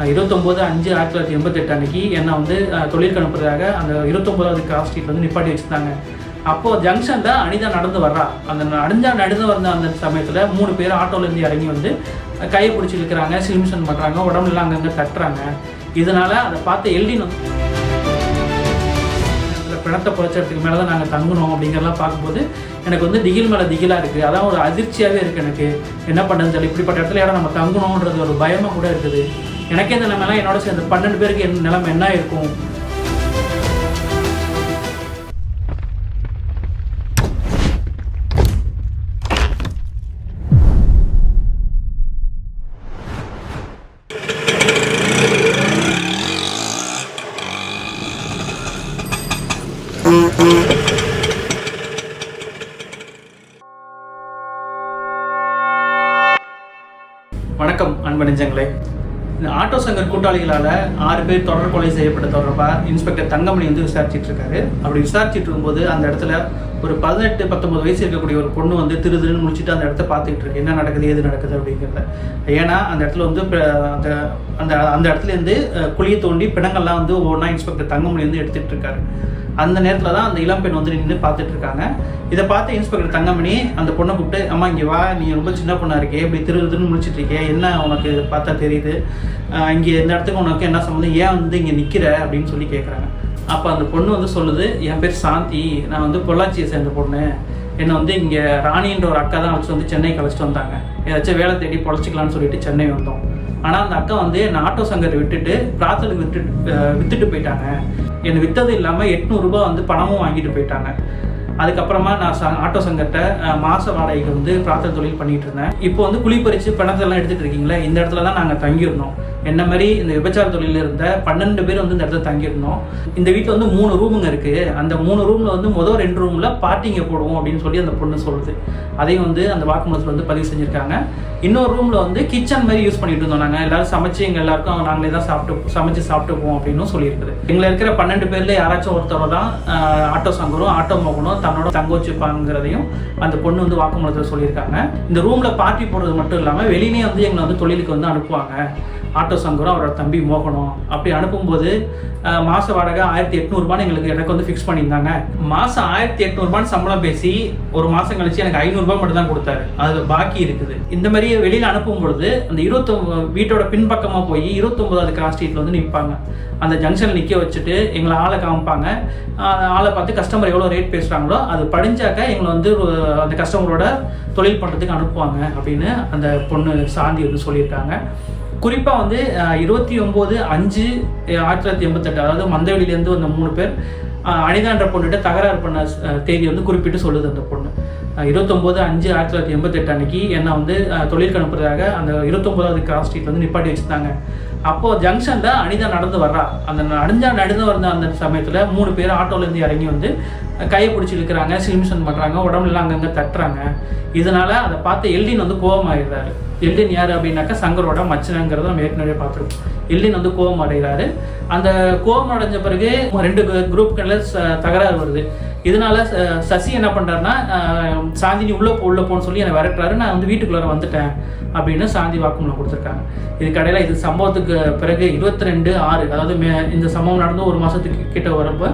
29/5/1988 அன்னைக்கு என்னை வந்து தொழிலுக்கு அனுப்புறதாக அந்த 29வது கிராஸ் ஸ்ட்ரீட் வந்து நிப்பாட்டி வச்சுருந்தாங்க. அப்போது ஜங்ஷனில் அனிதா நடந்து வர்றா. அந்த நடந்து வந்த அந்த சமயத்தில் 3 பேர் ஆட்டோலேருந்து இறங்கி வந்து கையை பிடிச்சி இழுக்கிறாங்க, சிலிமிஷன் பண்ணுறாங்க, உடம்புலாம் அங்கங்கே தட்டுறாங்க. இதனால் அதை பார்த்து எல்டின் பிணத்தை புதைச்சதுக்கு மேலே தான் நாங்கள் தங்கணும் அப்படிங்கிறலாம் பார்க்கும்போது எனக்கு வந்து திகில் மேலே திகிலாக இருக்குது. அதான் ஒரு அதிர்ச்சியாகவே இருக்குது. எனக்கு என்ன பண்ணுறதுன்னு சொல்லி இப்படிப்பட்ட இடத்துல யாரும் நம்ம தங்கணுன்றது ஒரு பயமாக கூட இருக்குது. எனக்கே இந்த நிலைமைலாம் என்னோட சேர்ந்து 12 பேருக்கு என் நிலைமை என்ன இருக்கும்? வணக்கம் அன்பு நெஞ்சங்களே. இந்த ஆட்டோ சங்கர் கூட்டாளிகளால் 6 பேர் தொடர் கொலை செய்யப்பட்ட தொடர்பாக இன்ஸ்பெக்டர் தங்கமணி வந்து விசாரிச்சுட்டு இருக்காரு. அப்படி விசாரிச்சுட்டு இருக்கும்போது அந்த இடத்துல ஒரு 18-19 வயசு இருக்கக்கூடிய ஒரு பொண்ணு வந்து திருன்னு முடிச்சுட்டு அந்த இடத்த பார்த்துக்கிட்டு இருக்கு, என்ன நடக்குது ஏது நடக்குது அப்படிங்கிறத. ஏன்னா அந்த இடத்துல வந்து அந்த இடத்துலேருந்து குழியை தோண்டி பிணங்கள்லாம் வந்து ஒவ்வொன்றா இன்ஸ்பெக்டர் தங்கமணி வந்து எடுத்துகிட்டு இருக்காரு. அந்த நேரத்தில் தான் அந்த இளம்பெண் வந்து நின்று பார்த்துட்டு இருக்காங்க. இதை பார்த்து இன்ஸ்பெக்டர் தங்கமணி அந்த பொண்ணை கூப்பிட்டு, அம்மா இங்கே வா, நீ ரொம்ப சின்ன பொண்ணாக இருக்கே, இப்படி திருன்னு முடிச்சுட்டு இருக்கே, என்ன உனக்கு பார்த்தா தெரியுது, இங்கே இந்த இடத்துக்கு உனக்கு என்ன சம்மந்தம், ஏன் வந்து இங்கே நிற்கிற அப்படின்னு சொல்லி கேட்குறாங்க. அப்போ அந்த பொண்ணு வந்து சொல்லுது, என் பேர் சாந்தி, நான் வந்து பொள்ளாச்சியை சேர்ந்த பொண்ணு, என்னை வந்து இங்கே ராணின்ற ஒரு அக்கா தான் வச்சு வந்து சென்னை கழிச்சிட்டு வந்தாங்க, ஏதாச்சும் வேலை தேடி பொழைச்சிக்கலான்னு சொல்லிட்டு சென்னை வந்தோம். ஆனால் அந்த அக்கா வந்து என்னை ஆட்டோ சங்கரை விட்டுட்டு பிராத்தலுக்கு விற்றுட்டு போயிட்டாங்க. என்னை விற்றது இல்லாமல் 800 ரூபாய் வந்து பணமும் வாங்கிட்டு போயிட்டாங்க. அதுக்கப்புறமா நான் ஆட்டோ சங்கர்கிட்ட மாத வாடகைக்கு வந்து பிரார்த்தனை தொழில் பண்ணிகிட்டு இருந்தேன். இப்போ வந்து குழி பறித்து பணத்தெல்லாம் எடுத்துகிட்டு இருக்கீங்களே, இந்த இடத்துல தான் நாங்கள் தங்கியிருந்தோம். என்ன மாதிரி இந்த விபச்சார தொழிலில் இருந்த 12 பேர் வந்து இந்த இடத்துல தங்கியிருந்தோம். இந்த வீட்டில் வந்து 3 ரூமுங்க இருக்குது. அந்த 3 ரூமில் வந்து முதல் 2 ரூமில் பார்ட்டிங்க போடுவோம் அப்படின்னு சொல்லி அந்த பொண்ணு சொல்லுது. அதையும் வந்து அந்த வாக்குமூலத்தில் வந்து பதிவு செஞ்சுருக்காங்க. இன்னொரு ரூமில் வந்து கிச்சன் மாதிரி யூஸ் பண்ணிட்டு இருந்தோம். நாங்கள் எல்லாரும் சமைச்சு எங்கள் எல்லாருக்கும் நாங்களே தான் சமைச்சு சாப்பிட்டுப்போம் அப்படின்னு சொல்லியிருக்குது. எங்களை இருக்கிற 12 பேரில் யாராச்சும் ஒருத்தவரை தான் ஆட்டோ சங்கரும் ஆட்டோ மோகனும் தன்னோட தங்க வச்சுப்பாங்கிறதையும் அந்த பொண்ணு வந்து வாக்குமூலத்தில் சொல்லியிருக்காங்க. இந்த ரூமில் பார்ட்டி போடுறது மட்டும் இல்லாமல் வெளியிலேயே வந்து எங்களை வந்து தொழிலுக்கு வந்து அனுப்புவாங்க. ஆட்டோ சங்கரும் அவரோட தம்பி மோகனும் அப்படி அனுப்பும்போது மாத வாடகை 1800 ரூபான்னு எனக்கு வந்து ஃபிக்ஸ் பண்ணியிருந்தாங்க. மாதம் 1800 ரூபான்னு சம்பளம் பேசி ஒரு மாதம் கழிச்சு எனக்கு 500 ரூபாய் மட்டும் தான் கொடுத்தாரு. அது பாக்கி இருக்குது. இந்த மாதிரி வெளியில் அனுப்பும் பொழுது அந்த 29 வீட்டோட பின்பக்கமாக போய் 29வது கிராஸ் ஸ்ட்ரீட்டில் வந்து நிற்பாங்க. அந்த ஜங்ஷனில் நிற்க வச்சுட்டு எங்களை ஆளை காமிப்பாங்க. ஆளை பார்த்து கஸ்டமர் எவ்வளோ ரேட் பேசுகிறாங்களோ அது படிஞ்சாக்க எங்களை வந்து அந்த கஸ்டமரோட தொழில் பண்ணுறதுக்கு அனுப்புவாங்க அப்படின்னு அந்த பொண்ணு சாந்தி வந்து சொல்லியிருக்காங்க. குறிப்பாக வந்து 29/5/1988 அதாவது மந்தவெளியிலேருந்து வந்த 3 பேர் அனிதான்ற பொண்ணுகிட்ட தகராறு பண்ண தேதி வந்து குறிப்பிட்டு சொல்லுது அந்த பொண்ணு. 29/5/1988 அன்னைக்கு என்னை வந்து தொழிலுக்கு அனுப்புறதாக அந்த 29வது கிராஸ் ஸ்ட்ரீட் வந்து நிப்பாட்டி வச்சுருந்தாங்க. அப்போது ஜங்ஷனில் அனிதா நடந்து வர்றா. அந்த நடந்து வந்த அந்த சமயத்தில் 3 பேர் ஆட்டோலேருந்து இறங்கி வந்து கையை பிடிச்சி இழுக்கிறாங்க, சிலிமிஷன் பண்ணுறாங்க, உடம்புலாம் அங்கங்கே தட்டுறாங்க. இதனால் அதை பார்த்து எல்டின் வந்து கோபமாகிடுறாரு. எல்டின் யார் அப்படின்னாக்கா சங்கரோட மச்சனங்கிறத நம்ம ஏற்கனவே பார்த்துருக்கோம். எல்டின் வந்து கோபம் அடைகிறாரு. அந்த கோபம் அடைஞ்ச பிறகு 2 குரூப்களில் தகராறு வருது. இதனால சசி என்ன பண்ணுறாருன்னா, சாந்தினி உள்ளே போன்னு சொல்லி என்னை விரட்டுறாரு. நான் வந்து வீட்டுக்குள்ளே வந்துட்டேன் அப்படின்னு சாந்தி வாக்குமூலம் கொடுத்துருக்காங்க. இதுக்கடையில் இது சம்பவத்துக்கு பிறகு 22/6 அதாவது இந்த சம்பவம் நடந்து 1 மாதத்துக்கு கிட்ட வரப்போ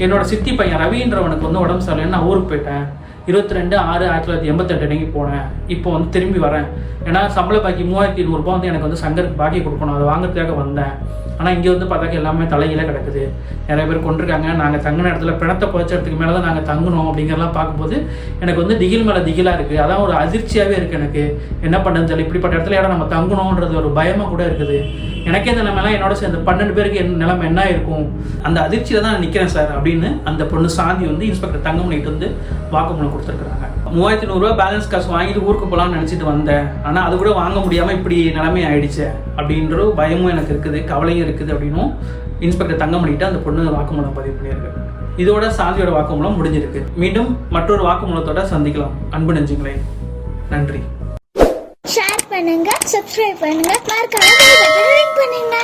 என்னோட சித்தி பையன் ரவின்றவனுக்கு வந்து உடம்பு சரியில்லைன்னு நான் ஊருக்கு போயிட்டேன். 22/6/1988 அன்னைக்கு போனேன். இப்போ வந்து திரும்பி வரேன். ஏன்னா சம்பள பாக்கி 3200 ரூபாய் வந்து எனக்கு வந்து சங்கருக்கு பாக்கி கொடுக்கணும், அதை வாங்குறதுக்காக வந்தேன். ஆனால் இங்கே வந்து பார்த்தாக்க எல்லாமே தலையில கிடக்குது, நிறைய பேர் கொண்டிருக்காங்க. நாங்கள் தங்கின இடத்துல பிணத்தை புதைச்சதுக்கு மேலே தான் நாங்கள் தங்கணும் அப்படிங்கிறலாம் பார்க்கும்போது எனக்கு வந்து திகில் மேலே திகிலாக இருக்குது. அதான் ஒரு அதிர்ச்சியாகவே இருக்குது. எனக்கு என்ன பண்ணுறதுன்னு சொல்லி இப்படிப்பட்ட இடத்துல யாரும் நம்ம தங்கணுன்றது ஒரு பயமாக கூட இருக்குது. எனக்கே இந்த நிலைமைலாம் என்னோட சேர்ந்து 12 பேருக்கு என் நிலைமை என்ன இருக்கும், அந்த அதிர்ச்சியில் தான் நான் நிற்கிறேன் சார் அப்படின்னு அந்த பொண்ணு சாந்தி வந்து இன்ஸ்பெக்டர் தங்கமணிட்டு வந்து வாக்குமூலம் கொடுத்துருக்குறாங்க. 3100 ரூபா பேலன்ஸ் காசு வாங்கிட்டு ஊருக்கு போகலான்னு நினச்சிட்டு வந்தேன். ஆனால் அது கூட வாங்க முடியாமல் இப்படி நிலைமை ஆயிடுச்சு அப்படின்ற பயமும் எனக்கு இருக்குது, கவலையும் இருக்குது அப்படின்னும் இன்ஸ்பெக்டர் தங்கமணிட்டு அந்த பொண்ணு வாக்குமூலம் பதிவு பண்ணியிருக்கு. இதோட சாந்தியோட வாக்குமூலம் முடிஞ்சிருக்கு. மீண்டும் மற்றொரு வாக்குமூலத்தோட சந்திக்கலாம் அன்பு நெஞ்சுங்களே. நன்றி. ஷேர் பண்ணுங்க, சப்ஸ்கிரைப் பண்ணுங்க, மறக்காம பெல் பட்டனை கிளிக் பண்ணுங்க.